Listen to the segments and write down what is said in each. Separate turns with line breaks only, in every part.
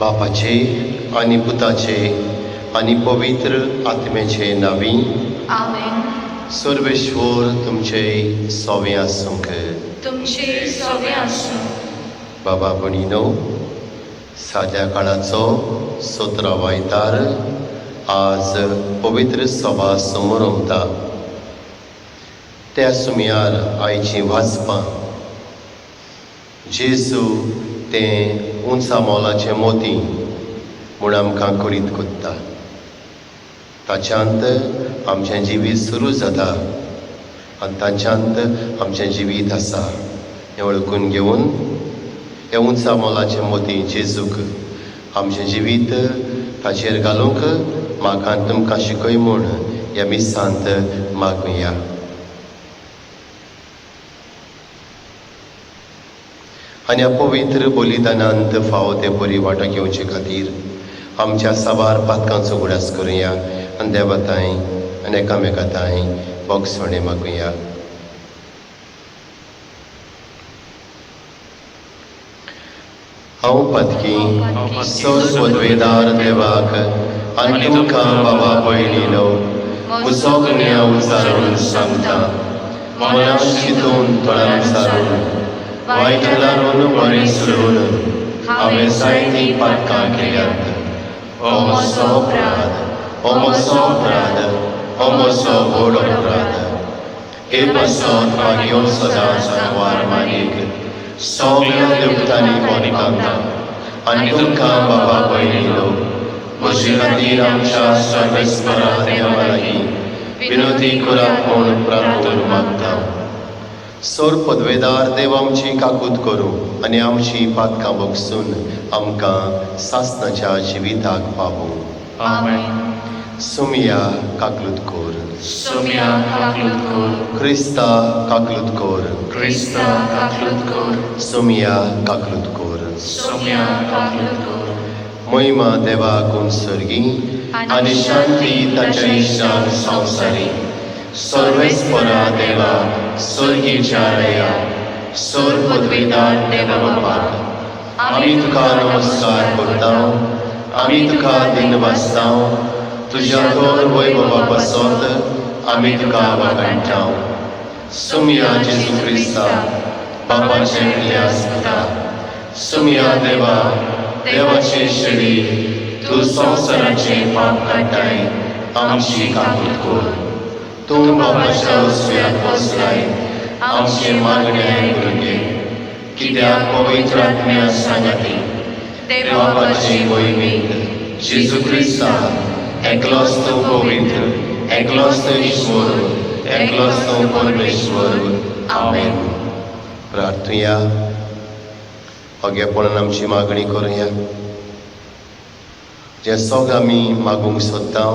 बापाचे आणि पुताचे आणि पवित्र आत्म्याचे नावी
आमेन.
सर्वेश्वर तुमचे सोवे आसूंक.
तुमचे सवे आसूं.
बाबा भणीनो, साद्या काळाचो 17वा आयतार आज पवित्र सभा समोर उमता. त्या सुमयार आयची वाचपां जेजू तें उंचा मोलाचें मोती म्हूण आमकां करीत कोत्ता. ताच्यांत आमचें जिवीत सुरू जाता आनी ताच्यांत आमचें जिवीत आसा हें वळखून घेवन हे उंचा मोलाचें मोती जेजूक आमचें जिवीत ताचेर घालूंक म्हाका तुमकां शिकय म्हूण ह्या मिसांत मागुया. आनी ह्या पवित्र बलिदानांत फावो ते बरी वांटो घेवचे खातीर आमच्या साबार पातकांचो उगडास करुया आनी देवताय आनी एकामेकाताय बोगसणे मागुया. हांव पातकी सदवेदार देवाक आनी तुमकां बाबा भयणीनो म्हजो गुन्या उचारून सांगता. मनांत चिंतून तोंडान सारून वायट लारून बरें सुरून हांवें जायतीं पातकां केल्यात. हो म्हजो अपराध, हो म्हजो अपराध, हो म्हजो व्हड अपराध. हे पासत मागयो सदांच आंकवार मानीक सगळ्या देवतांनी मोनिकांता आनी तुमकां बाबा भयणीनो म्हजे खातीर आमच्या सर्वेस्परा देवा लागीं विनोदी करात म्हूण प्रार्थना मागता. सोर पदवेदार देव आमची काकूत करूं आनी आमची पातकां बोगसून आमकां सासणाच्या जिविताक पावूं.
आमेन.
सुमिया काकलूत कोर.
सुमिया काकलूत कोर.
क्रिस्ता काकलूत कोर.
क्रिस्ता काकलूत कोर.
सुमिया काकलूत कोर.
सुमिया काकलूत कोर.
महिमा देवाक उंसर्गी आनी शांती ताच्या इश्टांक संवसारी. सर्वेस्परा देवा स्वर्गीच्या रया सोर पदवेदार देवा बापाक आमी तुका नमस्कार करता. आमी तुका दिनवासता. तुज्या दोर वैभवा पासत आमी तुका वाखाणटा. सुमिया जेजू क्रिस्ता बापाचे प्रियास पुता. सुमिया देवा देवाचे शेळी तूं संवसाराचे पाप काडटाय आमची काकूत कोर. तूं बापाच्या उसव्याक बसलाय आमचे मागणे आयकून घे. कित्याक पवित्र आत्म्या सांगाती ते बापाची मोहिमेंत जेजू क्रिस्ता एकलोच तूं पवित्र, एकलोच तूं ईश्वर, एकलोच तूं परमेश्वर. आमेन. प्रार्थुया. ओगेपणान आमची मागणी करुया. जे सोग आमी मागूंक सोदता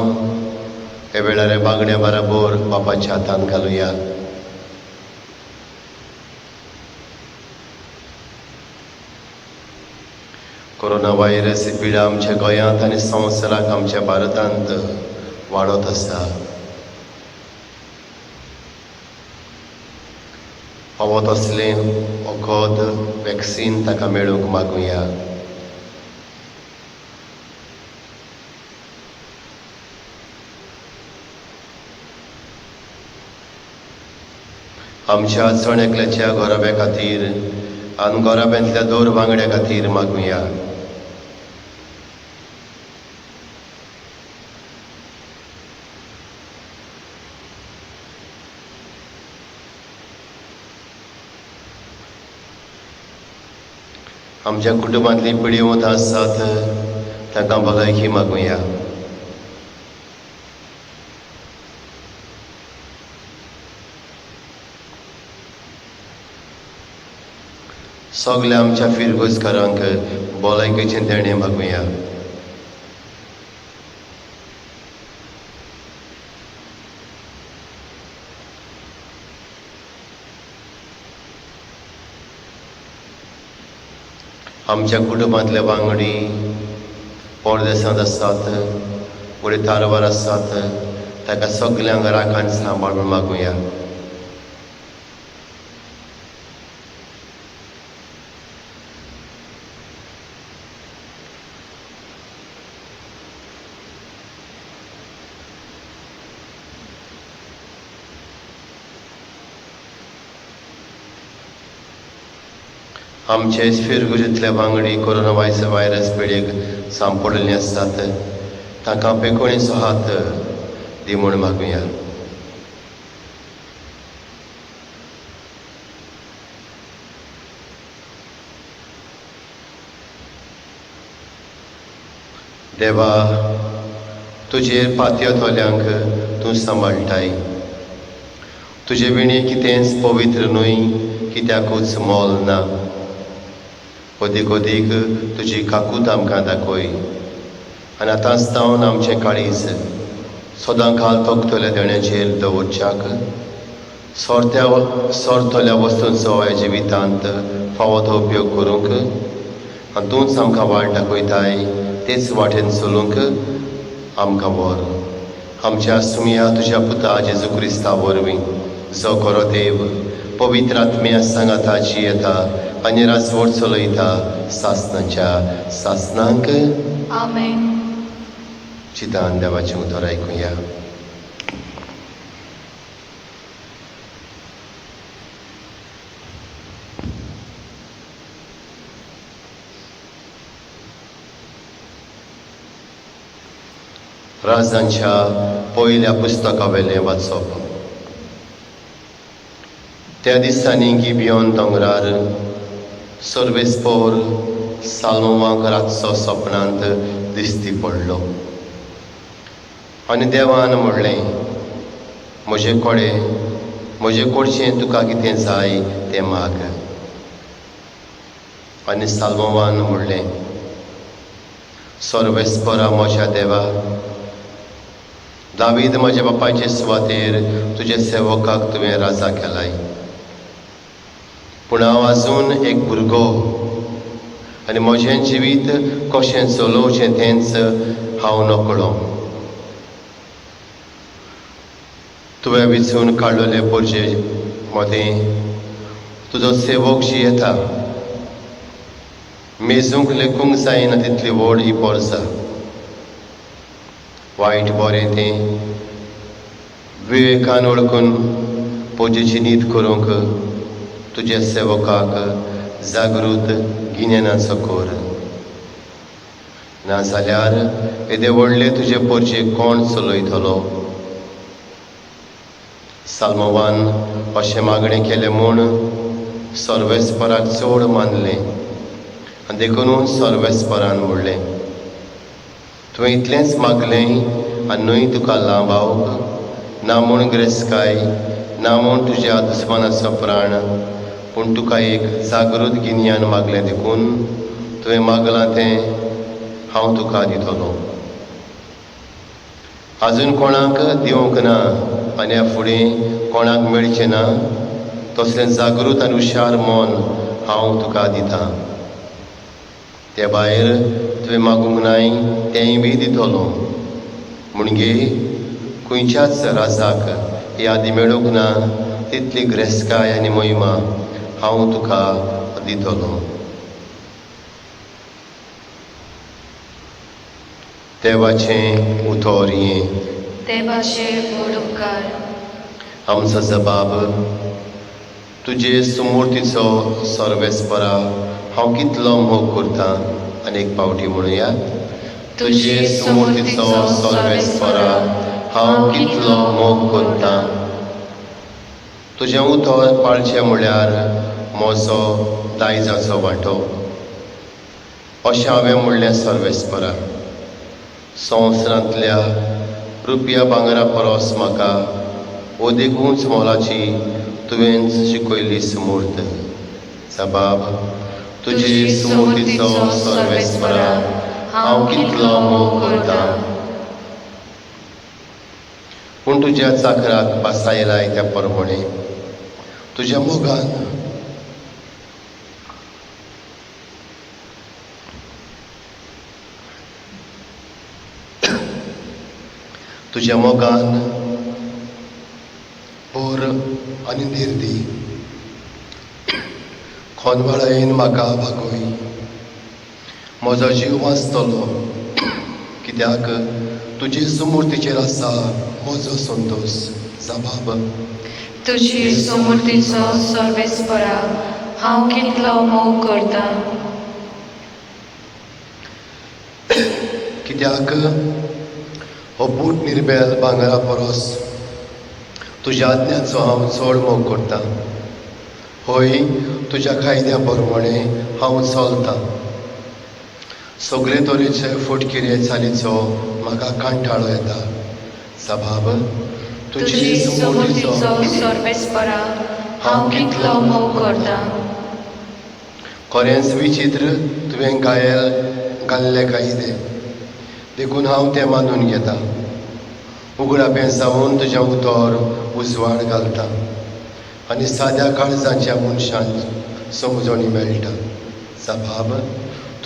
हे वेळार मागण्या बराबर बापाच्या हातांत घालुया. कोरोना व्हायरस ही पिडा आमच्या गोंयांत आनी संवसाराक आमच्या भारतांत वाडत आसा. फावो तसलें वखद वॅक्सीन ताका मेळूंक मागुया. आमच्या चण एकल्याच्या घोराब्या खातीर आनी घोराब्यांतल्या दोर वांगड्या खातीर मागुया. आमच्या कुटुंबांतली पिढी आसात तांकां भलायकी मागुया. सगल्या आमच्या फिरगोजकारांक भलायकेचें देणें मागुया. आमच्या कुटुंबांतले वांगडी परदेसांत आसात फुडें कारवार आसात ताका सगल्यांक राखण सांबाळून मागुया. आमचे फिरगुजींतले वांगडी कोरोना व्हायरस पिडेक सांपडलेलीं आसात तांकां पेकोणेचो हात दी म्हूण मागुया. देवा, तुजेर पातयो तोल्यांक तूं सांबाळटाय. तुजे विणी कितेंच पवित्र न्हय, कित्याकूच मोल ना. ओदीक ओदीक तुजी काकूट आमकां दाखय आनी आतांच जावन आमचें काळीज सदांकाल तोखतल्या देण्याचेर दवरच्याक सोरतल्या वस्तूंचो ह्या जिवितांत फावो तो उपयोग करूंक आनी तूंच आमकां वाट दाखयताय तेच वाटेन चलूंक आमकां व्हर. आमच्या सुमिया तुज्या पुता जेजू क्रिस्ता वरवीं जो खरो देव पवित्र आत्म्या सांगाताची येता आनी राजवट चलयता सासनाच्या सासनांक.
आमेन.
चितान देवाचें उतर आयकुया. राजांच्या पयल्या पुस्तकावेलें वाचप. त्या दिसांनी गिबियोन दोंगरार सर्वेस्पोर साल्मोवाक रातचो सपनांत दिश्टी पडलो आनी देवान म्हणलें, म्हजे कोडचें तुका कितें जाय तें माग. आनी साल्मोवान म्हणलें, सर्वेस्परा म्हज्या देवा, दावीद म्हज्या बापायचे सुवातेर तुज्या सेवकाक तुवें राजा केलाय. पूण हांव आजून एक भुरगो आनी म्हजें जिवीत कशें चलोवचें तेंच हांव नकळो. तुवें विचून काडलेले पोरजे मदें तुजो सेवक जियेता. मेजूंक लेखूंक जायना तितली व्हड ही पोरसां. वायट बरें तें विवेकान वळखून पोजेची न्हीद करूंक तुज्या सेवकाक जागृत गिन्यानाचो कोर. नाजाल्यार येदे व्हडले तुजे पोरजे कोण चलयतलो. साल्मोवान अशें मागणें केलें म्हूण सर्वेस्पराक चड मानलें आनी देखून सर्वेस्परान म्हणलें, तुवें इतलेंच मागलें आनी न्हय तुका लांबावक, ना म्हूण गिरेस्तकाय, ना म्हूण तुज्या दुस्मानाचो प्राण, पूण तुका एक जागृत गिन्यान मागलें देखून तुवें मागलां तें हांव तुका दितलो. आजून कोणाक दिवंक ना आनी ह्या फुडें कोणाक मेळचें ना तसलें जागृत आनी हुशार मन हांव तुका दितां. ते भायर तुवें मागूंक नाय तेंय बी दितलो. म्हणजे खंयच्याच राजाक यादी मेळूंक ना तितली गिरेस्तकाय आनी मोहिमा हांव तुका दितलो. देवाचें उतर हें.
देवाचे व्हड उपकार.
आमचो जबाब. तुजे सुमूर्तीचो सर्वेस्परा हांव कितलो मोग करतां. आनीक पावटी म्हणुया. तुजे सुमूर्तीचो सर्वेस्परा हांव कितलो मोग करतां. तुजें उतर पाळचें म्हळ्यार म्हजो दायजाचो वांटो. अशें हांवें म्हणलें सर्वेस्परा. संवसारांतल्या रुपया भांगरा परस म्हाका ओदेगूच मोलाची तुवें शिकयली सुमूर्त. जबाब. तुजे सुमूर्तीचो सर्वेस्परा हांव कितलो मोग करतां. पूण तुज्या चाकराक पासायलाय त्या परमणे तुज्या मोगान तुज्या मोगान बोर आनी निर्दी खोनवाळेन म्हाका भागोय. म्हजो जीव वाचतलो कित्याक तुजे सुमूर्तीचेर आसा म्हजो संतोश. जबाब.
तुजी सुमूर्तीचो सर्वेस्परा हांव कितलो मोग करता.
कित्याक हो बूट निर्बेल भांगरा परस तुज्या आज्ञाचो हांव चड मोग करतां. होय, तुज्या कायद्या प्रमाणे हांव चलतां. सगळे तरेचे फटकिरे चालीचो म्हाका कंटाळो येता. सभाब
तुजी सुमतीचो सर्वेस्परा हांव कितलो मोग करता.
खरेंच विचित्र तुवें घाल्ले कायदे देखून हांव ते मानून घेतां. उगडापें जावन तुजें उतर उजवाड घालता आनी साद्या काळजाच्या मनशांक समजणी मेळटा. सभाब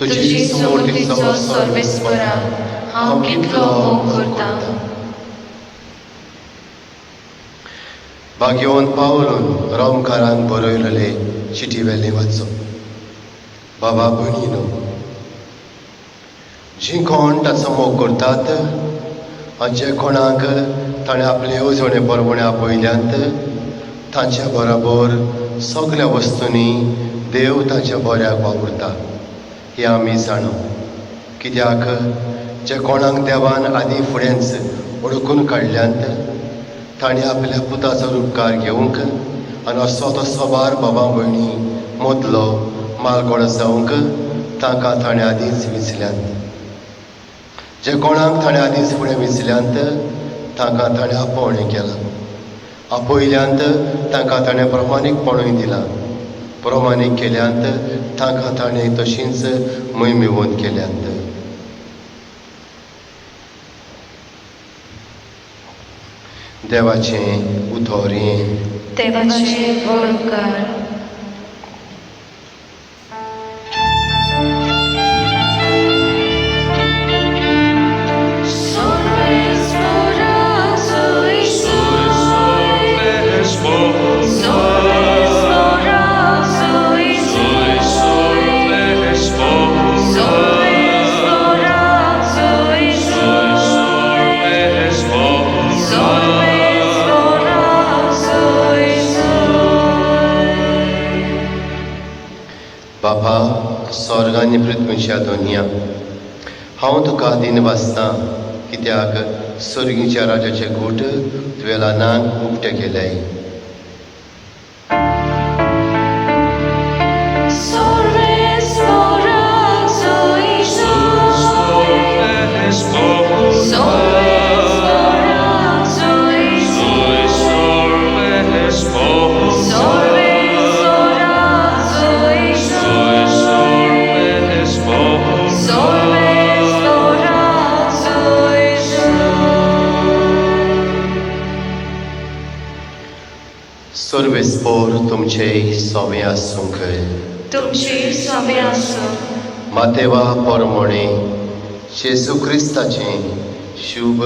तुजी सुमतीचो सर्वेस्परा हांव कितलो मोग करता.
भाग्यवन पावलून रोमकारांक बरयलेले चिटी वेले वाचो. बाबा भयणीनो, जी कोण ताचो मोग करतात आनी जे कोणाक ताणें आपले येवजणे परमणे आपयल्यात तांच्या बरोबर सगळ्या वस्तूंनी देव तांच्या बऱ्याक वावुरता हें आमी जाणो. कित्याक जे कोणाक देवान आदी फुडेंच वळखून काडल्यात ताणें आपल्या पुताचो उपकार घेवंक आनी असो तो सोबार बाबा भयणी मदलो मालगोड जावंक तांकां ताणें आदींच विचल्यात. जे कोणाक ताणें आदींच फुडें विचल्यात तांकां ताणें आपोवणें केलां. आपयल्यांत तांकां ताणें प्रमाणीकपणूय दिलां. प्रमाणीक केल्यांत तांकां ताणें तशींच मोहिमेवंत केल्यांत. देवाचें उतर हें.
देवाचे व्हड उपकार.
बाबा स्वर्ग आनी पृथ्वीच्या दोनया, हांव तुका दिन वाचतां कित्याक सर्गीच्या राजाचे गूट तुवें ल्हानांक उक्ते केल्याय. सर्वेस्पोर तुमचे सोवे आसूंक.
तुमची सोवे आसूं.
मातेवा परमणे जेजू क्रिस्ताचें शुभ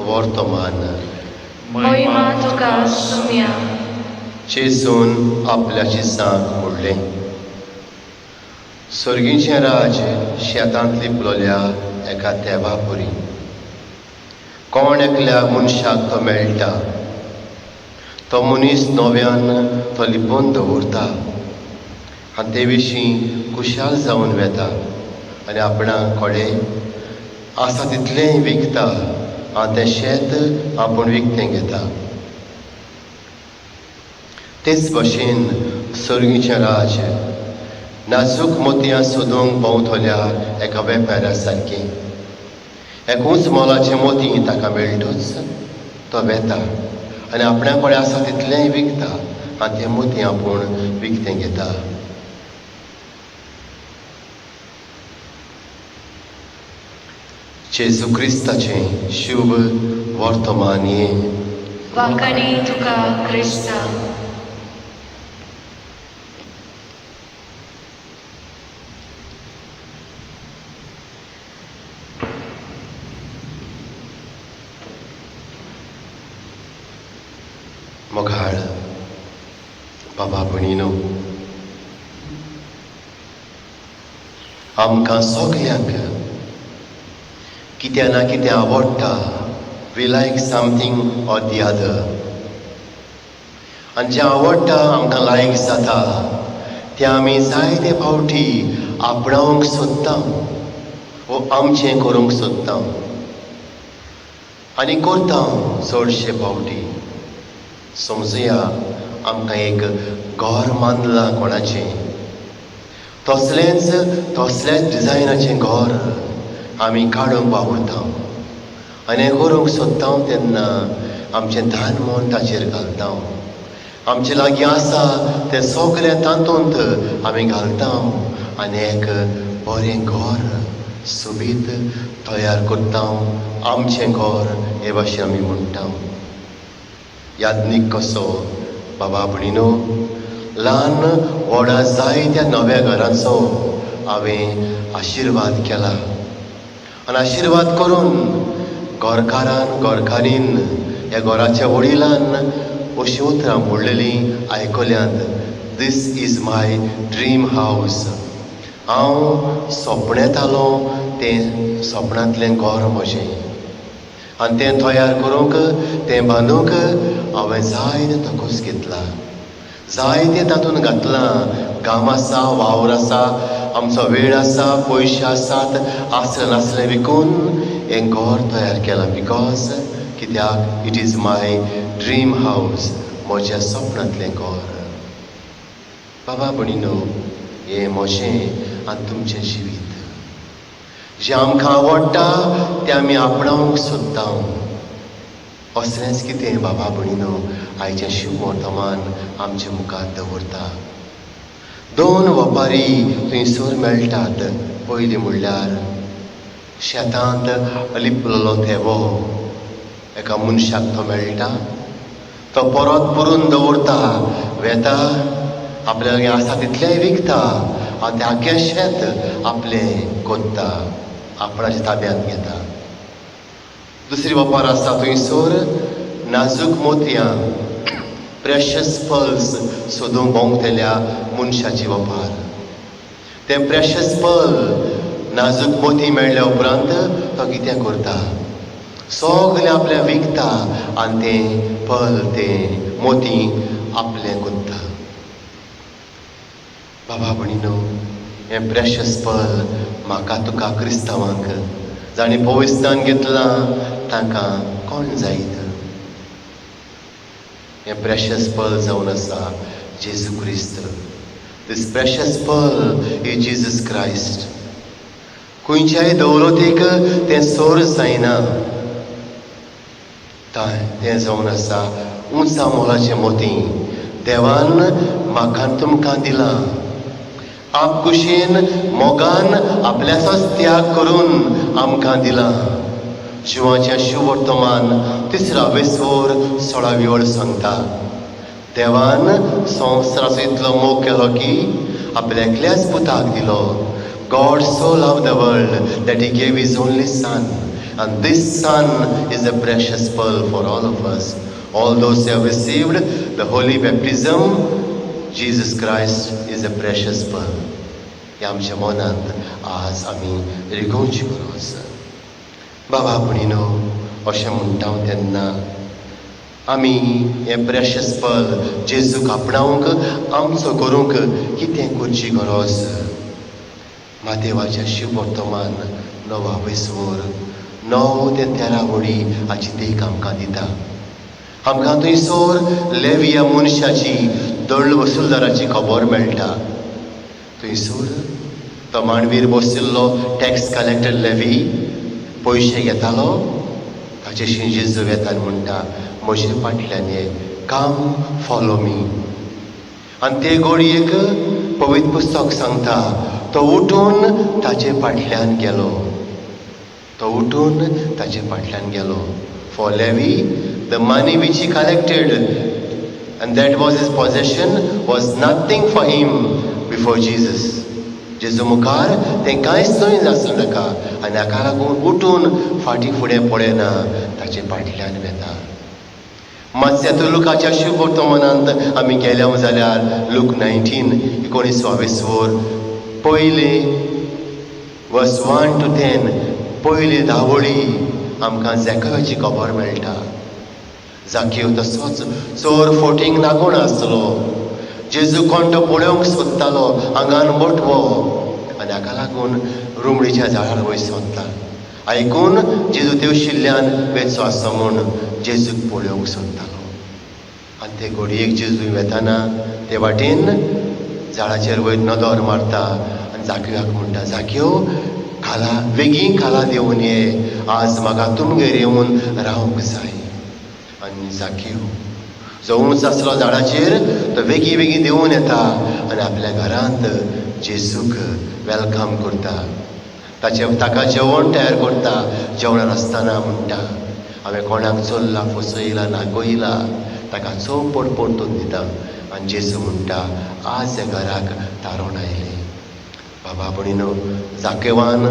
वर्तमान.
महिमा तुका सुम्या.
जेजून आपल्या शिसांक म्हणलें, सर्गीचें राज शेतांत लिपलोल्या एका देवा परी. कोण एकल्या मनशाक तो मेळटा तो मनीस नव्यान तो लिपोवन दवरता आनी ते विशीं खुशाल जावन वेता आनी आपणाक कोडें आसा तितलेंय विकता आनी तें शेत आपूण विकतें घेता. तेच भशेन सर्गीचें राज नाजूक मोतयां सोदूंक भोंवतल्या एका वेपाऱ्या सारकें. एकूच मोलाचें मोती ताका मेळटूच तो वेता आनी आपणा कडेन आसा तितलेंय विकता आनी तें मोती आपूण विकतें घेता. जेजू क्रिस्ताचें शुभ वर्तमान हें.
वाकणी तुका क्रिस्ता.
मोगाळ बाबा भयणीनो, आमकां सगल्यांक कितें ना कितें आवडटा. We like something or the other. आनी जें आवडटा आमकां लायक जाता तें आमी जायते फावटी आपणावंक सोदता वो आमचें करूंक सोदता आनी करता चडशे फावटी. समजुया आमकां एक घर बांदलां कोणाचें, तसलेच डिजायनाचें घर आमी काडूंक वावुरता आनी हें करूंक सोदता तेन्ना आमचें धान मोल ताचेर घालता. आमचे लागीं आसा तें सगळें तातूंत आमी घालता आनी एक बरें घर सोबीत तयार करता. आमचें घर हे भाशेन आमी म्हणटा. याज्ञीक कसो बाबा भणिनो, ल्हान व्हडा जायत्या नव्या घरांचो हांवें आशिर्वाद केला आनी आशिर्वाद करून घरकारीन ह्या घराच्या वडिलान अशीं उतरां म्हणलेलीं आयकल्यांत. दीस इज माय ड्रीम हावस. हांव सोपणेतालों तें सोपणांतलें घर म्हजें आनी तें तयार करूंक तें बांदूंक हांवें जायते तोकूस घेतला, जायते तातूंत घातलां. घाम आसा, वावर आसा, आमचो वेळ आसा, पयशे आसात, आसलें नासलें विकून हें घर तयार केलां. बिकॉज कित्याक इट इज माय ड्रीम हावस, म्हज्या सपनांतलें घर. बाबा भणिनो, हें म्हजें आनी तुमचें जिवीत. जें आमकां आवडटा तें आमी आपणावंक सोदता. असलेंच कितें बाबा भणिनो आयचें शुभ वर्तमान आमच्या मुखार दवरता. 2 वेपारी थंयसर मेळटात. पयलीं म्हणल्यार शेतांत लिपलेलो थेबो एका मनशाक तो मेळटा. तो परत पुरून दवरता, वेता, आपल्या लागीं आसा तितलेंय विकता आनी तें आख्खें शेत आपलें कोत्ता, आपणाच्या ताब्यांत घेता. दुसरी वेपार आसा थंयसर नाजूक मोतयां, प्रेशस पर्ल्स सोदूंक भोंवतल्या मनशाची वेपार. तें प्रेशस पर्ल नाजूक मोती मेळ्ळ्या उपरांत तो कितें करता, सगळें आपलें विकता आनी तें पर्ल, तें मोती आपलें कोत्ता. बाबा भणिनो, हें प्रेशस पर्ल म्हाका तुका क्रिस्तांवांक, जाणी पवित्रान घेतलां तांकां कोण जायत. हें प्रेशस पर्ल जावन आसा जेजू क्रिस्त. This precious pearl is Jesus Christ. खंयच्याय दौलतीक तें सोर जायना. तें जावन आसा उंचा मोलाचें मोती. देवान म्हाका तुमकां दिलां. आपकुशीन मोगान आपल्याचोच त्याग करून आमकां दिलां. जिवाचें शुभ वर्तमान 3 वेसवर 16वी ओळ सांगता. देवान संवसाराचो इतलो मोग केलो की आपल्या एकल्याच पुताक दिलो. God so loved the world that he gave his only son, and this son is a precious pearl for all of us. All those who have received the holy baptism, Jesus Christ is a precious pearl. हे आमच्या मनांत आज आमी रिगोवची गरज. बाबा भणिनो, अशें म्हणटा तेन्ना आमी हें प्रेशस पर्ल जेजूक आपणावंक आमचो करूंक कितें करची गरज. मातेवाच्या शुभ वर्तमान 9 वेसवर 9 ते 13 वडी हाची देख आमकां दिता. आमकां थंयसर लेवी ह्या मनशाची, दंड वसूलदाराची खबर मेळटा. थंयसर तो मांडवीर बशिल्लो टॅक्स कलेक्टर लेवी पयशे घेतालो. ताचेशी जेजू येता आनी म्हणटा, म्हजे फाटल्यान ये, कम फॉलो मी. आनी ते घडयेक पवित्र पुस्तक सांगता, तो उठून ताचे फाटल्यान गेलो. तो उठून ताचे फाटल्यान गेलो. For levy the money which he collected and that was his possession was nothing for him before Jesus. जेजू मुखार तें कांयच थंय आसूं नाका आनी हाका लागून उठून फाटीं फुडें पळयना, ताचे फाटल्यान वेता. मातशें लुकाच्या शुभ वर्तमानांत आमी गेल्या जाल्यार लूक 19 वेसवर पयली वर्स 1 to 10 पयली 10 वळी आमकां झेकायाची खबर मेळटा. जाकेव तसोच चोर फोटींक लागून आसलो. जेजू कोण तो पळोवंक सोदतालो आंगान मोटवो आनी हाका लागून रुमडीच्या झाडार वयर सोदता. आयकून जेजू तेवशिल्ल्यान वेचो आसा म्हूण जेजूक पळोवंक सोदतालो. आनी ते घडयेक जेजू वेताना ते वाटेन झाडाचेर वयर नदर मारता आनी जाकेवाक म्हणटा, जाकेव खाला बेगीन खाला देंवन ये, आज म्हाका तुमगेर येवन रावंक जाय. आनी जाकेव जो उंच आसलो झाडाचेर तो बेगी बेगीन देंवन येता आनी आपल्या घरांत जेजूक वेलकम करता. ताका जेवण तयार करता. जेवणार आसतना म्हणटा, हांवें कोणाक चोरला फसयला नागयला ताका चोप परतून दिता. आनी जेजू म्हणटा, आज ह्या घराक तारोन आयलें. बाबा भयणीनो, जाकेवान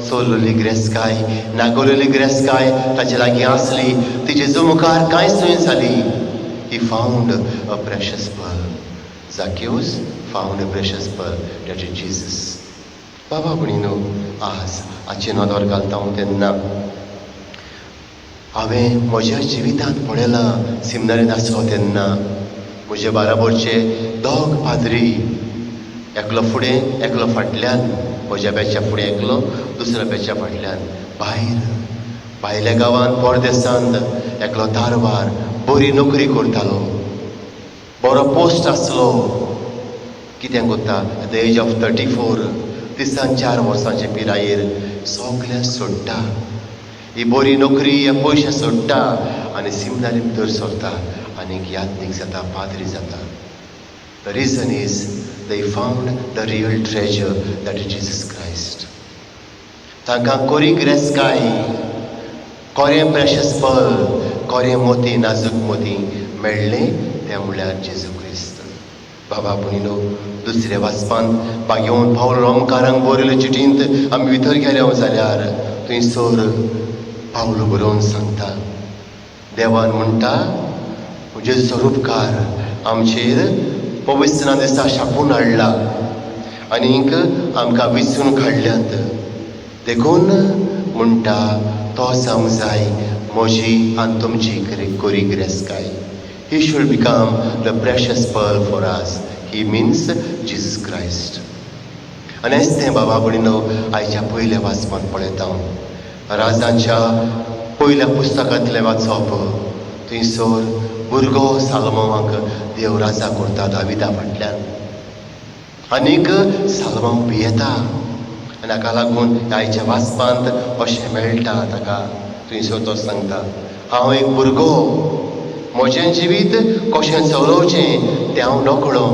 चोरलेली गिरेस्तकाय नागोलेली गिरेस्तकाय ताचे लागीं आसली, ती जेजू मुखार कांयच न्हय जाली. He found a precious pearl. Zacchaeus found a precious pearl, that is Jesus. बाबा भयणीनो, आज हाचे नदर घालता हांव तेन्ना हांवें म्हज्या जिवितांत पळयलां. सिमनारीन आसलो तेन्ना म्हजे बाराबरचे दोग पाद्री, एकलो फुडें एकलो फाटल्यान, म्हज्या बॅच्या फुडें एकलो दुसऱ्या बॅच्या फाटल्यान, भायल्या गांवांत परदेसांत एकलो तारवार बरी नोकरी करतालो, बरो पोस्ट आसलो. कितें कोत्ता एट द एज ऑफ 34 3-4 वर्सांचे पिरायेर सगळें सोडटा. ही बरी नोकरी हे पयशे सोडटा आनी सिमनारी भितर सरता आनी यात्नीक जाता, पाद्री जाता. The region is they found the real treasure, that is Jesus Christ. तांकां कोरी गिरेस्तकाय, कोरें प्रेशस पर्ल, कोरें मोती नाजूक मोती मेळ्ळें, तें म्हळ्यार जेजू क्रिस्त. बाबा भयणीनो, दुसऱ्या वाचपांत बागेवन पावल रोमकारांक बरयल्ले चिठींत आमी भितर गेले जाल्यार थंयसर पावलो बरोवन सांगता, देवान म्हणटा जेजूचो उपकार आमचेर पवित्र दिसा शापून हाडला आनीक आमकां विचून काडल्यात. देखून म्हणटा तो जावंक जाय म्हजी आनी तुमची कोरी गिरेस्तकाय. He should become the precious pearl for us. He means Jesus Christ. आनी हेच तें बाबा भयणीनो आयच्या पयल्या वाचपांत पळयता. राजांच्या पयल्या पुस्तकांतलें वाचप. थंयसर भुरगो सालमोवाक देव राजा करता दाविदा फाटल्यान. आनीक सालमोव भियेता आनी हाका लागून आयच्या वाचपांत अशें मेळटा ताका. थंयसर तो सांगता, हांव एक भुरगो, म्हजें जिवीत कशें चलोवचें तें हांव नकळो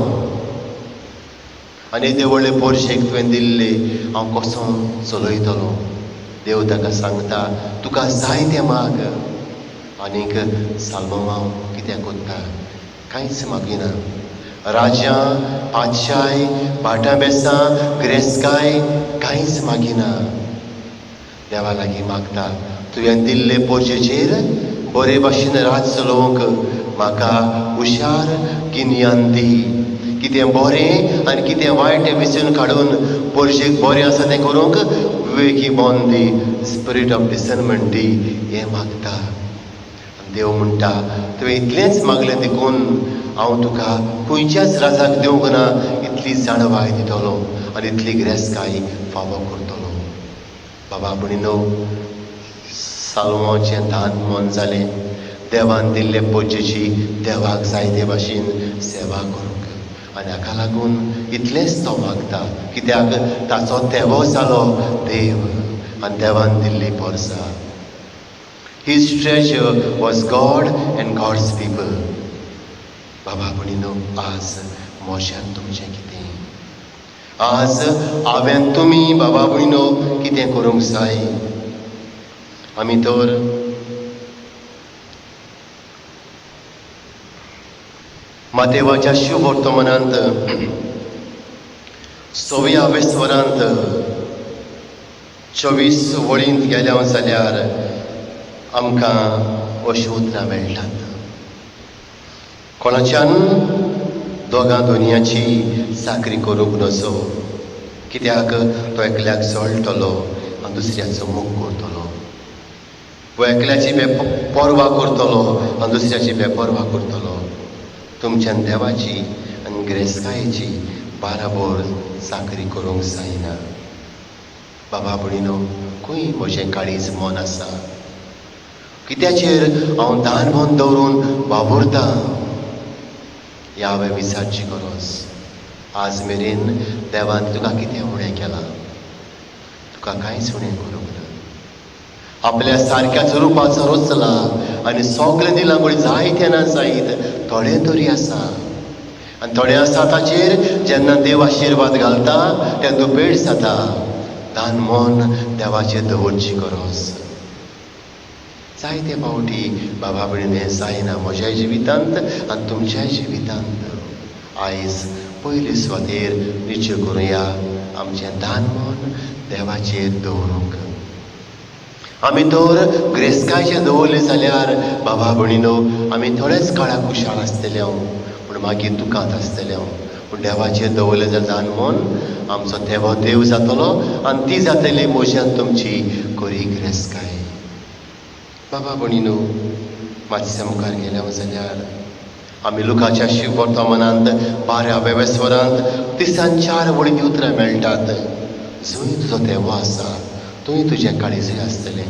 आनी देवळ्ळे पोरशेक तुवें दिल्ले हांव कसो चलयतलो. देव ताका सांगता, तुका जाय तें माग. आनीक सालमोवाव कितें कोत्ता, कांयच मागिना. राजा, पातशाय, भाटां बेसां, गिरेस्तकाय कांयच मागिना. देवा लागीं मागता, तुवें दिल्ले पोरजेचेर बरे भाशेन राज चलोवंक म्हाका हुशार गिन्यान दी. कितें बरें आनी कितें वायट हें वेंचून काडून पोरजेक बरें आसा तें करूंक विवेकी मन दी, स्पिरीट ऑफ डिसर्नमेंट दी, हें मागता. देव म्हणटा, तुवें इतलेंच मागलें देखून हांव तुका खंयच्याच राजाक दिवंक ना इतली जाणवाय दितलो आनी इतली गिरेस्तकाय फावो करतलो. बाबा भयणीनो, सालमोवाचें धान मन जालें. देवान दिल्ले पोरजेची देवाक जाय ते भाशेन सेवा करूंक आनी हाका लागून इतलेंच तो मागता, कित्याक ताचो तेवो जालो देव आनी देवान Delhi पोरसां. His treasure was God and God's people. बाबा भयणीनो, आज म्हजें तुमचें कितें? आज हांवें तुमी बाबा भयणीनो कितें करूंक जाय? आमी तर मातेवाच्या शुभ वर्तमानांत 6व्या स्वरांत 24 वळींत गेल्या जाल्यार आमकां अशीं उतरां मेळटात. कोणाच्यान दोगां दोनयाची चाकरी करूंक नजो, कित्याक तो एकल्याक जळटलो आनी दुसऱ्याचो मोग करतलो. वो एकल्याची बेपरवा करतलो आनी दुसऱ्याची बेपरवा करतलो. तुमच्यान देवाची आनी गिरेस्कायेची बाराबोर चाकरी करूंक जायना. बाबा भयणीनो, खंय म्हजें काळीज मन आसा? कित्याचेर हांव दान मन दवरून वावुरतां? ह्या हांवें विचारची गरज. आज मेरेन देवान तुका कितें उणें केलां? तुका कांयच उणें करूंक ना. आपल्या सारक्याच रुपाचो रचला आनी सगळें दिलां म्हूण जायते ना जायत थोडें तरी आसा. आनी थोडें आसा ताचेर जेन्ना देव आशिर्वाद घालता तेन्ना तूं पेट जाता. दान मन देवाचेर दवरची गरज. जायते फावटी बाबा भयणीन हें जायना म्हज्याय जिवितांत आनी तुमच्याय जिवितांत. आयज पयले सुवातेर निश्चय करुया आमचें दान मन देवाचेर दवरूंक. आमी तर गिरेस्कायचें दवरलें जाल्यार बाबा भयणीनो आमी थोडेच काळाक खुशाल आसतले हांव, पूण मागीर दुखांत आसतले हांव. पूण देवाचेर दवरलें जाल्यार दान मन आमचो तेवो देव जातलो आनी ती जातली म्हजी आनी तुमची खरी गिरेस्काय. बाबा भयणीनो, मातशें मुखार गेले जाल्यार आमी लुकाच्या शिव वर्तमानांत 12व्या स्वरांत तिसान 4 वळींनी उतरां मेळटात. जंय तुजो देव आसा थंय तुजें काळीजय आसतलें.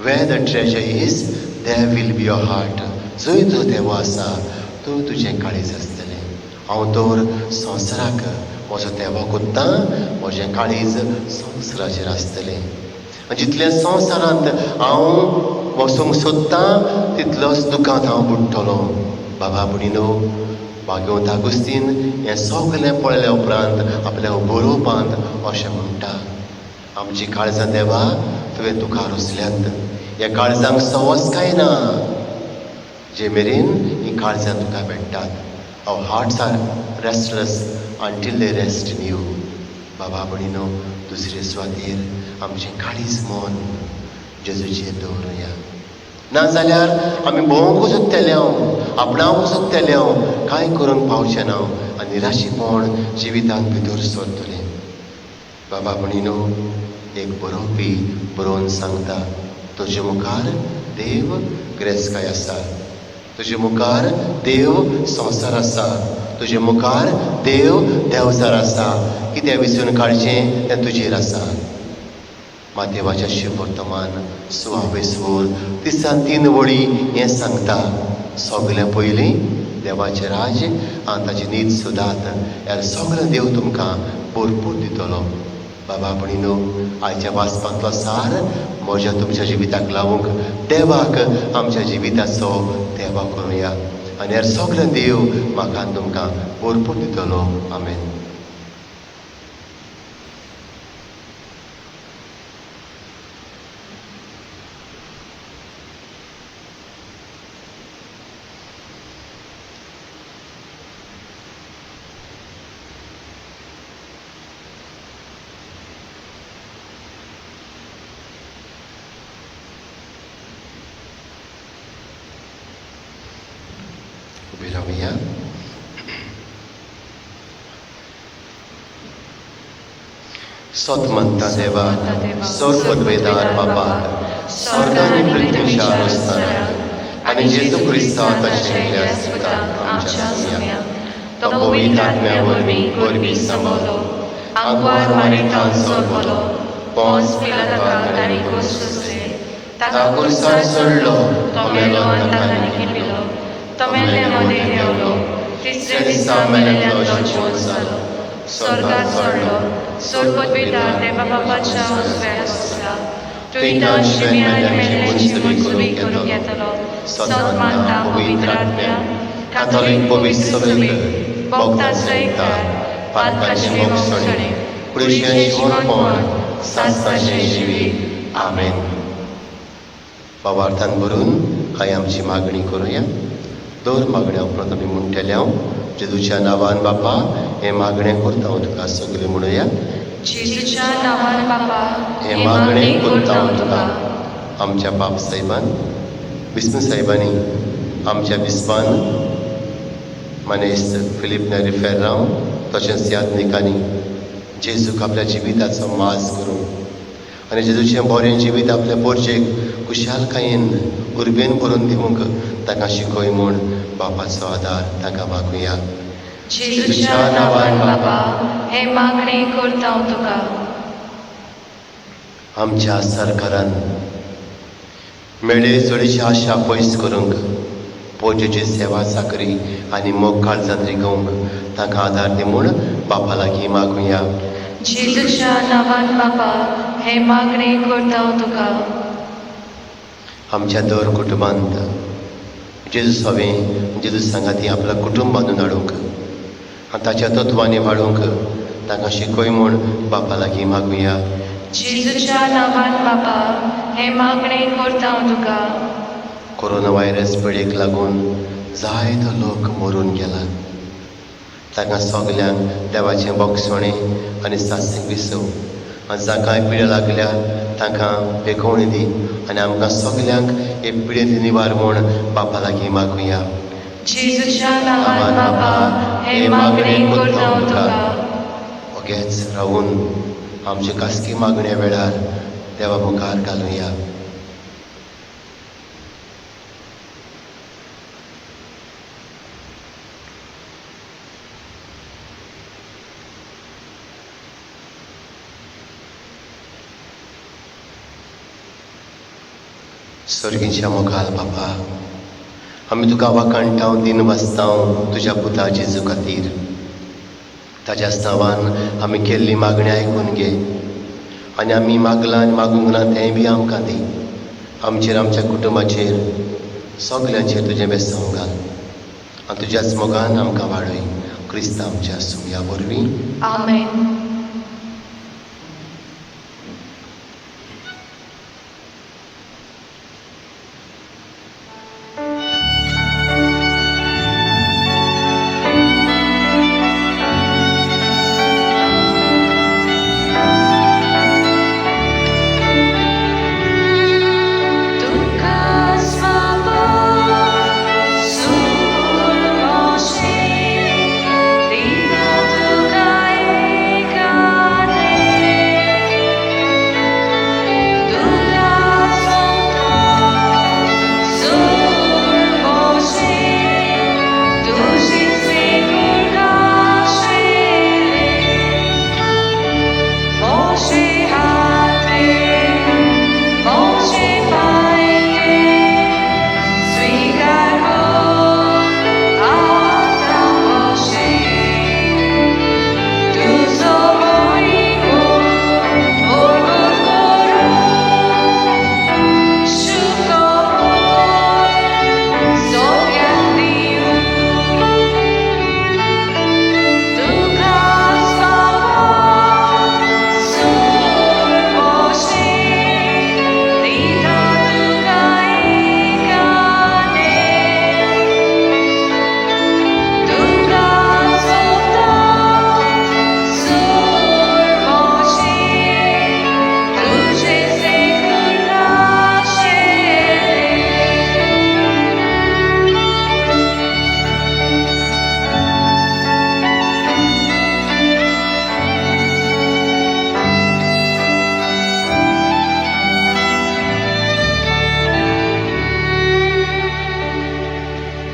Where the treasure is, there will be your heart. जंय तुजो देव आसा थंय तुजें काळीज आसतलें. हांव तर संवसाराक म्हजो देव कोत्तां, म्हजें काळीज संवसाराचेर आसतलें. जितलें संवसारांत हांव वचूंक सोदतां तितलोच दुखांत हांव बुडटलों. बाबा भयणीनो, वागेवंत आगुस्तीन हें सगलें पळयल्या उपरांत आपल्या बरोवपांत अशें म्हणटा, आमची काळजां देवा तुवें दुखां रुजल्यांत. ह्या काळजांक सवस काय ना जे मेरेन ही काळजां तुका मेळटात. Our hearts are restless until they rest in you. बाबा भयणीनो, दुसरे सुवातेर आमचें काळीज मन जेजूचेर दवरुया. नाजाल्यार आमी भोंवूंक सोदतले हांव, आपणावंक सोदतले हांव, कांय करूंक पावचें ना आनी निराशीपण जिवितांत भितर सरतलें. बाबा भयणीनो, एक बरोवपी बरोवन सांगता, तुजे मुखार देव गिरेस्काय आसा. तुजे मुखार देव संवसार आसा. तुजे मुखार देव देवजार आसा. कितें विसरून काडचें तें तुजेर आसा. मातेवाच्या शिव वर्तमान 6वें स्वर तिसान 3 वळी हें सांगता, सगळें पयलीं देवाचें राज आनी ताची नीत सुदात, ह्यार सगळें देव तुमकां भरपूर दितलो. बाबा भयणीनो, आयच्या वाचपांतलो सार म्हज्या तुमच्या जिविताक लावूंक देवाक आमच्या जिविताचो देवा करुया आनी ह्यार सगळें देव म्हाका आनी तुमकां भरपूर दितलो. आमेन. उबे रावया. सत म्हणटा देवा, स्वर्ग पदवेदार बापाक, स्वर्गांनी पृथ्वीच्या आसतना आनी जेजू क्रिस्तांत आशिल्ल्या सुताक आमच्या सुम्या, तो पवित्र आत्म्या वरवीं सांबाळलो, आंगवार मारितान सोरबलो, पोंस पिलाताक तांणी क्रूस सोंसले, ताका क्रूसार चडलो, तो मेलो आनी ताका न्हिदिलो, तो मेल्ले मदें देंवलो, तिसरे दिसा मेल्ल्यांतलो जिवंत जालो, स्वर्गांत चडलो, स्वर्ग पदवेदार देवा बापाच्या उजव्यार बसला, थंय तां जिवी आनी मेल्ल्यांची मुंजवी करूंक येतलो. सत मानता पवित्र आत्म्या, कातोलीक पवित्र सभेक, भोगतांचो एकठांय, पातकाचें मोक्षणे, कुडीचें जिवणपण, सासणाचें जिवीत. आमेन. भावार्थान भरून कांय आमची मागणी करुया. दोन मागण्या उपरांत आमी म्हणटले हांव जेजूच्या नांवान बापा हें मागणें करता हांव तुका सगळें म्हणुया.
जेजूच्या नांवान बापा
हें मागणें करता हांव तुका. आमच्या बाप साहेबान, विस्णू साहेबांनी आमच्या बिस्पान मनेस्त फिलीप नेरी फेर्रांव तशेंच याज्ञिकांनी जेजूक आपल्या जिविताचो माज करून आनी जेजूचें बरें जिवीत आपल्या पोरचेक खुशालकायेन उर्बेन भरून दिवंक ताका शिकय म्हूण बापाचो आदार ताका मागुया.
जेजूच्या नांवान बाबा हे मागणी करता हांव तुका.
आमच्या सरकारान मेळ्ळेली चडशी आशा पयस करूंक पोजेची सेवा चाकरी आनी मोग काळजांत रिकोवंक ताका आदार दी म्हूण बापा लागीं मागुया.
जेजूच्या नांवान बाबा हे मागणी करता हांव तुका.
आमच्या दर कुटुंबांत जेजू सवें जेजू सांगाती आपलं कुटुंब बांदून हाडूंक आनी ताच्या तत्वांनी वाडूंक ताका शिकय म्हूण बापा लागीं मागुया.
जेजूच्या नांवान बाबा हे मागणी करता हांव तुका.
कोरोना व्हायरस पिडेक लागून जायतो लोक मरून गेला. ताका सगल्यांक देवाचें बोगसोणें आनी सासीक विसव आनी जाकाय पिडे लागल्या तांकां बेकोवणी दी आनी आमकां सगल्यांक हे पिडेंत निवार म्हूण बापा लागीं मागुया.
जेजूच्या नांवान बाबा हे मागणी करता हांव तुका.
ओगेच रावून आमचे खासगी मागण्या वेळार देवा मुखार घालुया. स्वर्गीच्या मोगाल बापा, आमी तुका वाकणटाव दिन वाचताव तुज्या पुता जेजू खातीर. ताच्याच नांवान आमी केल्ली मागणी आयकून घे आनी आमी मागलां आनी मागूंक ना तेंय बी आमकां दी. आमचेर आमच्या कुटुंबाचेर सगल्यांचेर तुजें बेसांव घाल आनी तुज्याच मोगान आमकां वाडय. क्रिस्त आमच्या सुमया वरवीं.
आमेन.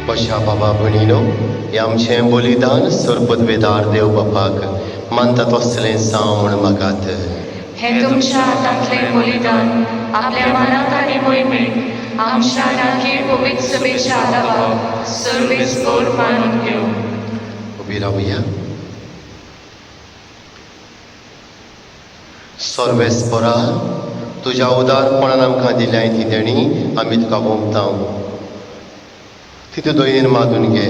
म्हज्या बाबा भयणीनो, हें आमचें बलिदान सरपदवेदार देव बापाक मानता तसलें जावं म्हूण मागात.
हे तुमच्या हातांतलें बलिदान आपल्या मनाक आनी मोहिमेक आमच्या नाकीर पवित्र सभेच्या आदाराक सर्वेस्पर मानून घेवं.
उबी रावया. सर्वेस्परा, तुज्या उदारपणान आमकां दिल्या ती देणी आमी तुका भोगताव. तितू दोयेन मागून घे.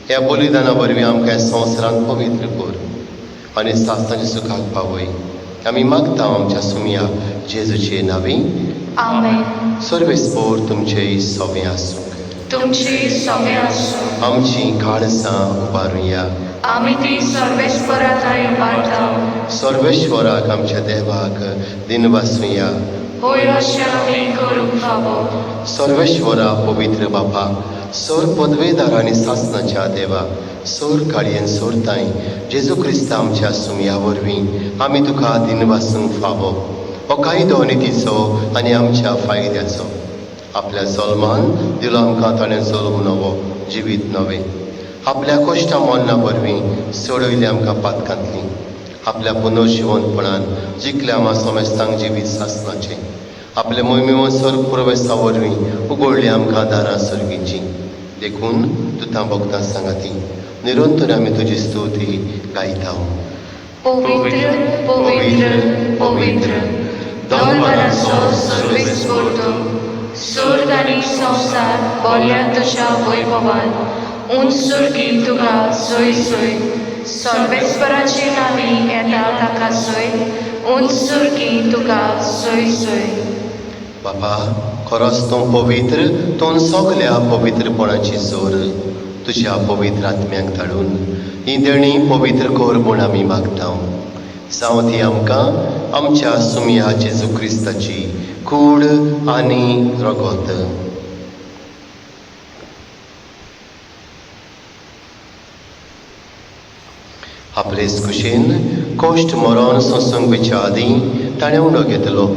ह्या बलिदाना वरवीं आमकां संवसारांत पवित्र कर आनी सासणाच्या सुखाक पावय. आमी मागता आमच्या सुमया जेजूचे नांवी.
आमेन.
सर्वेस्पर तुमचें सोबें आसूं.
तुमची सोबें आसूं.
आमची काळजां उबारुया.
आमी ती सर्वेस्पराताय उबारता.
सर्वेश्वराक आमच्या देवाक दिन वाचुया.
होय अशें आमी करूंक फावो.
सर्वेश्वरा पवित्र बापा, सर पदवेदार आनी सासणाच्या देवा, सर काळयेन सोरताय जेजू क्रिस्त आमच्या सुमया वरवीं आमी तुका दिन वाचूंक फावो. हो कायदो नितीचो आनी आमच्या फायद्याचो. आपल्या जल्मान दिलो आमकां ताणें जल्म नवो जिवीत नवें. आपल्या कोश्टा मोन्ना वरवीं सोडयली आमकां पातकांतलीं. आपल्या पुनर्जिवंतपणान जिखले आमा सोमेस्तांक जिवीत सासणाचें. आपल्या मोहिमेवर स्वर्ग प्रवेशा वरवीं उगडली आमकां दारां सर्गीचीं. देखून तुतां भक्तां सांगाती निरंतर आमी तुजी स्तुती गायता.
पवित्र पवित्र पवित्र दलबराचो सर्वेस्पर तूं, स्वर्ग आनी संवसार बोल्या तुज्या वैभवान उंचुर्गी तुका जय जय. सर्वेस्पराची नावी येता ताका जय, उंचुर्गी तुका जय जय.
बाबा, खरोच तूं पवित्र, तूं सगल्या पवित्रपणाची जोर. तुज्या पवित्र आत्म्याक धाडून ही देणी पवित्र कर म्हूण आमी मागता. जावं ती आमकां आमच्या सुमया जेजू क्रिस्ताची कूड आनी रगत. आपलेच कुशीन कोश्ट मरण संसंगेच्या आदीं ताणें उडो घेतलो.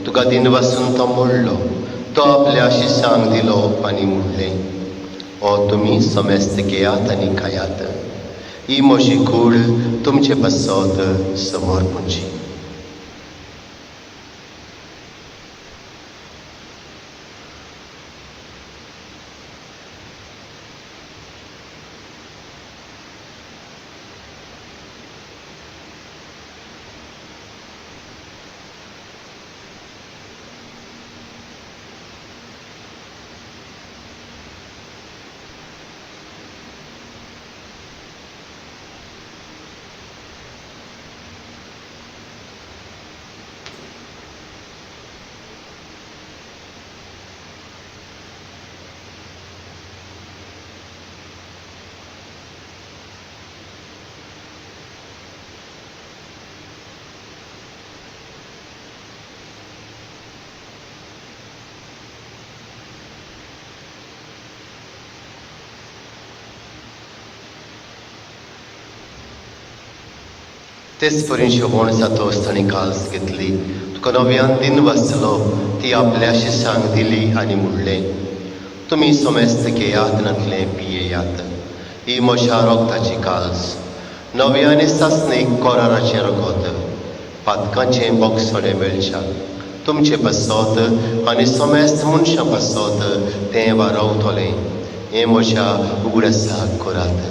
तुका दिन वासून तो मोडलो. तो आपल्या शिश्यांक दिलो आनी म्हणलें, ओ तुमी समेस्त घेयात आनी खायात. ही म्हजी कूड तुमचे पासत समर्पणची. तेच परीन होण जातोच ताणें काल्स घेतली. तुका नव्यान दिन वाचलो. ती आपल्या शिश्यांक दिली आनी म्हणलें, तुमी समेस्त घेयात नातलें पियेयात. ही म्हज्या रोगताची काल्स, नव्या आनी सासणीक कोराराचें रगत. पातकांचें बोगसोडें मेळच्या तुमचे पासत आनी समेस्त मनशां पासत तें वारवतलें. हें म्हज्या उगडासाक करात.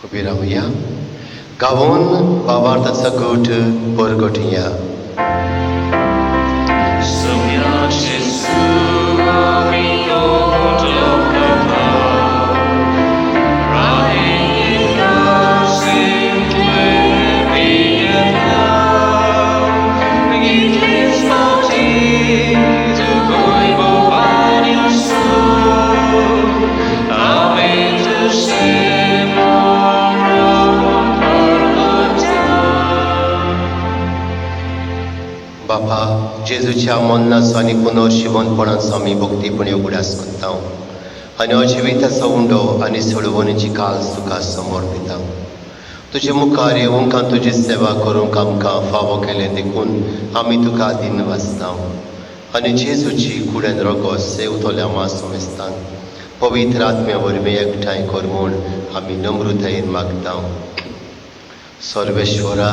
उबी रावया. गावून भावार्थाचा गोठ परगटया. बापा, जेजूच्या मन्नाचो आनी पुनर्जिवंतपणाचो आमी भक्तीपणे उगडास करता आनी अजिविताचो उंडो आनी सोडवणीची काल्स तुका समर्पिता. तुजे मुखार येवंक तुजी सेवा करूंक आमकां फावो केलें देखून आमी तुका दिन वाचता आनी जेजूची कुडेन रगोस सेवतोल्या मासोमेस्तांक पवित्र आत्म्या वरवीं एकठांय कर म्हूण आमी नम्रतायेन मागता. सर्वेश्वरा,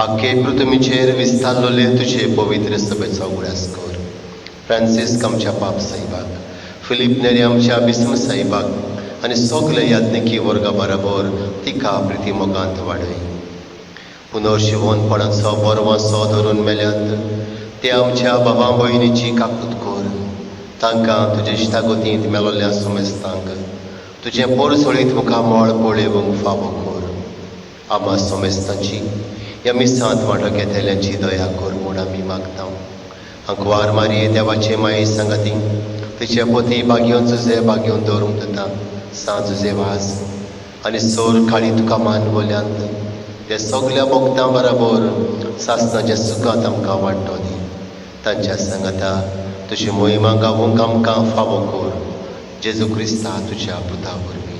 आख्खे पृथ्वीचेर विस्तारलोले तुजे पवित्र सभेचो उगडास कर. फ्रांसीस आमच्या पाप साहिबाक, फिलीप नेरी आमच्या बिस्म साहिबाक आनी सगळे याज्ञिकी वर्गा बरोबर तिका प्रिती मोगांत वाडय. पुनर्शिवोनपणाचो बरो वांसो धरून मेल्यांत ते आमच्या बाबा भयणीची काकूत कर. तांकां तुजे इश्टागतींत मेलोल्या सोमेस्तांक तुजें पोरसळीत मुखार मोळ पळोवंक फावो कर. आमा सोमेस्तांची ह्या मिसांत वांटो घेतल्यांची दया कर म्हूण आमी मागता. अंकवार मारये देवाचे माये सांगाती तिचे पती बागयोन जुजे बागयोन दवरूंक दिता सांजुजे वास आनी सोर काळी तुका मान बोल्यांत ते सगळ्या भक्तां बरोबर सासणाच्या सुखांत आमकां वांटो दी. तांच्या सांगाता तुजी मोहिमा गावूंक आमकां फावो कर. जेजू क्रिस्ता तुज्या पुता वरवीं.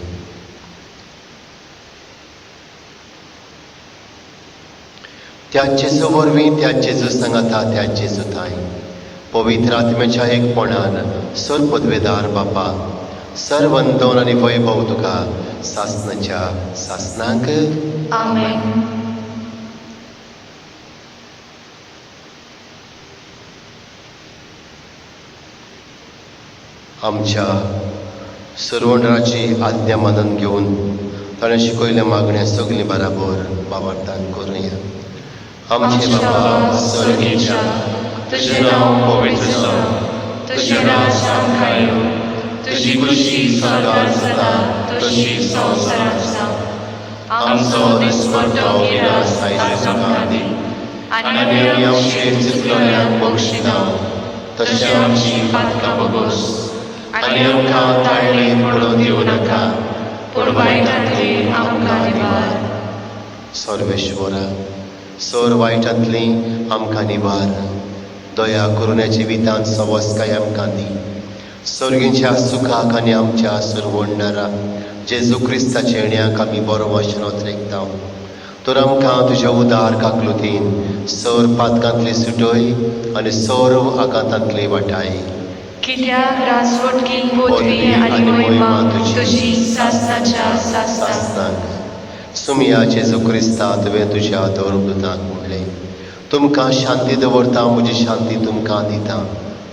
त्याच जेजू वरवीं त्याच जेजू सांगाता त्याच जेजू थंय पवित्र आत्म्याच्या एकपणान सर पदवेदार बापा सर्वंतोन आनी वैभव तुका सासणाच्या सासनाक
आमेन.
आमच्या सर्वंडाची आज्ञा मानून घेवन ताणें शिकयल्या मागण्या सगळी बराबर वावरतान करुया. आमचे बाबा स्वर्गीच्या
तुझें नांव पवित्र जावं, तुजें राज आमकां येवं, तुजी खुशी स्वर्गांत जाता तशी संवसारांत जावं. आमचो दिसपट्टो गिरास आयज आमकां दी आनी आमी आमचेर चिंतलोल्यांक बक्षिता तशें आमची पातकां बगोस आनी आमकां ताळणेंत पडोवन दिवं नाका पूण वायटांतली आमकां निवार.
सर्वेश्वरा, सर वायटांतली आमकां निवार. दया करुण्याचे विधान सवस्काय आमकां दी. सर्गीच्या सुखाक आनी आमच्या सर्वोंडारा जेजू क्रिस्ताच्या येण्याक आमी बरो वचन रेखता. तर आमकां तुज्या उदार काकलुतीन सर पातकांतली सुटय आनी सर्व आकांतांतली वाटाय.
कित्याक राजवटकीन पदवी आनी महिमा तुजी सासणाच्या सासता.
सासनाक सुमिया जेजू क्रिस्ता तुवें तुज्या दौरदूतांक म्हणलें तुमकां शांती दवरता म्हजी शांती तुमकां दिता.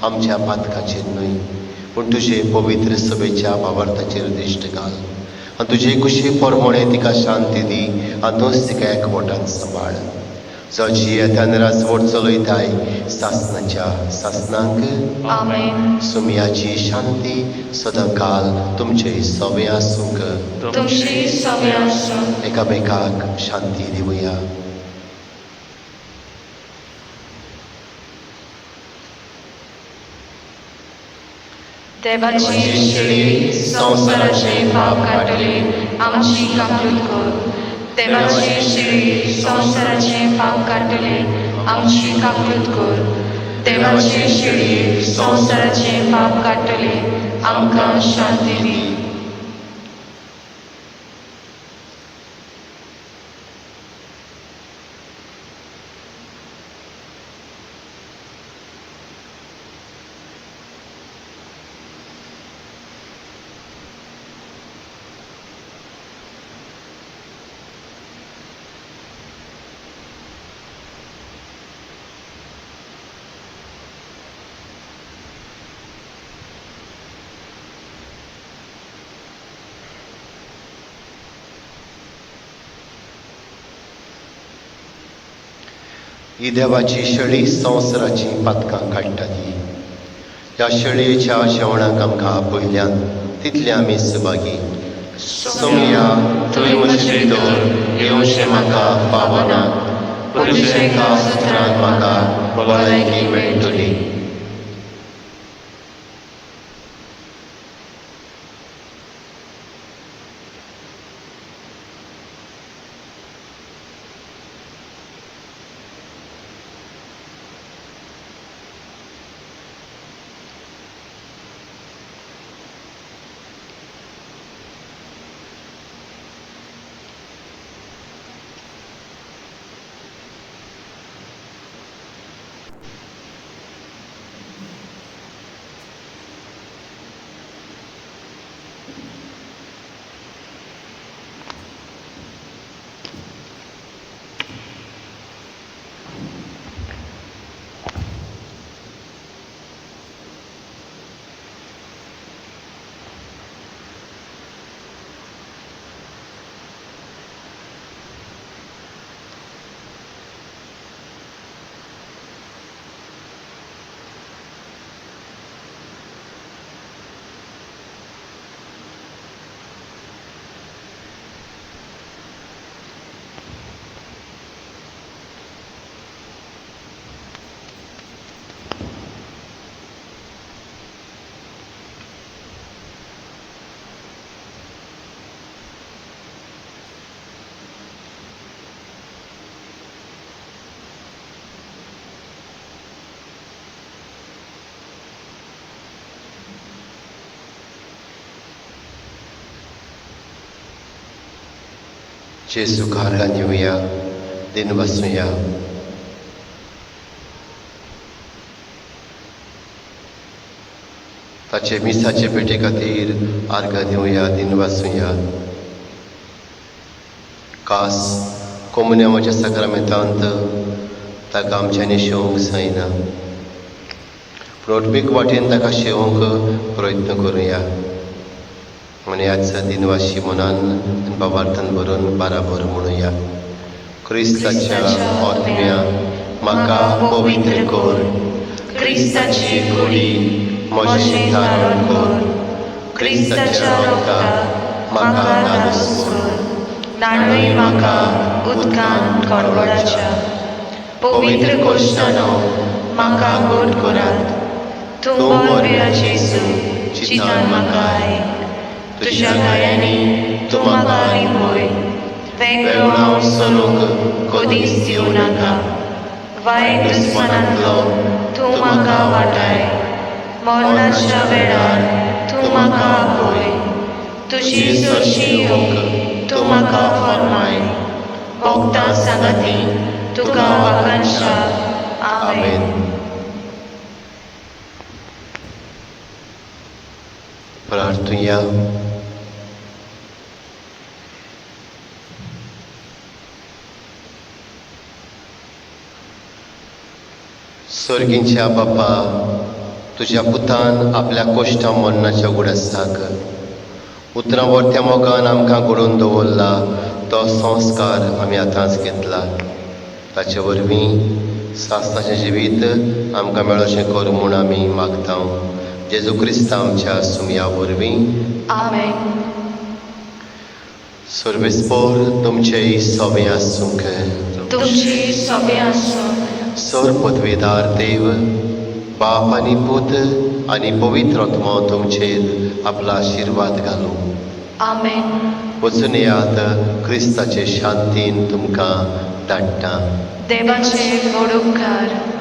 आमच्या पातकाचेर न्हय पूण तुजे पवित्र सभेच्या वावरताचेर दिश्ट घाल आनी तुजे कुशी परमणे तिका शांती दी आनी तूंच तिका एकवटान सांबाळ. जाची येतान राजवट चलयताय सासणाच्या सासनांक
आमेन.
सुमियाची शांती सदां काल तुमचे सवे आसूंक.
तुमची सवय आसूं.
एकामेकाक शांती दिवया.
देवाची शेळी संवसाराचे पाप काडटली आमची काकूत कर. देवाची शेळी संवसाराचे पाप काडटली आमची काकूत कर. देवाची शेळी संवसाराचे पाप काडटली आमकां शांती दी.
ही देवाची शेळी संवसाराची पातकां काडटाली. ह्या शेळयेच्या जेवणाक आमकां पयल्यान तितले आमी सुभागी. सुमिया तुवें म्हजे भितर येवचें म्हाका पावना पूण तुजे एका सुत्रान म्हाका भलायकी मेळटली. जेजू घारान येवया, दिन बसूया. ताचे मिसाचे पेटे खातीर आर्गां दिवया, दिन वाचुया. खास कोमुन्यामाच्या सक्रामेंतांत ताका आमच्यांनी शेवंक जायना, पूण ओटमीक वाटेन ताका शेवंक प्रयत्न करुया. आनी ह्याच दिनवाशी मनान बाबार्थान भरून बाराबर म्हणुया. क्रिस्ताच्या आत्म्या म्हाका पवित्र कर,
क्रिस्ताची कुडी मोशें धारण कर, क्रिस्ताच्या रगताक म्हाका नानूस कर, नाणूय म्हाका उदकान कडवडाच्या. पवित्र कोश्टानो म्हाका गोड करात, तूं बरबिरा जेजू चितान म्हाका आय. तुज्या गायांनी तूं म्हाका रिंबोय, वेगळो हांव सोडूंक कधीच दिवं नाका. वायट दुस्मानांतलो तूं म्हाका वाटाय, मरणाच्या वेळार तूं म्हाका आपय. तुजी चडशी येवंक तूं म्हाका फर्माय, भोगतां सांगाती तुका वाकांशा. आमेन.
प्रार्थुया. स्वर्गींच्या बापा, तुज्या पुतान आपल्या कोश्टा मरणाच्या उगडासाक उतरां वर्त्या मोगान आमकां घडोवन दवरला, तो संस्कार आमी आतांच घेतला. ताचे वरवीं सासणाचें जिवीत आमकां मेळोचें कर म्हूण आमी मागता. जेजू क्रिस्त आमच्या सुमया वरवीं.
आमेन.
सर्वेस्पोर तुमचेय सोबे आसूंक.
तुमची सोबे आसूं.
सर पदवेदार देव, बाप आनी पूत आनी पवित्र आत्मा तुमचेर आपला आशिर्वाद घालूं.
आमेन.
वचून येयात, क्रिस्ताचे शांतीन तुमकां धाडटा.
देवाचे गोड उपकार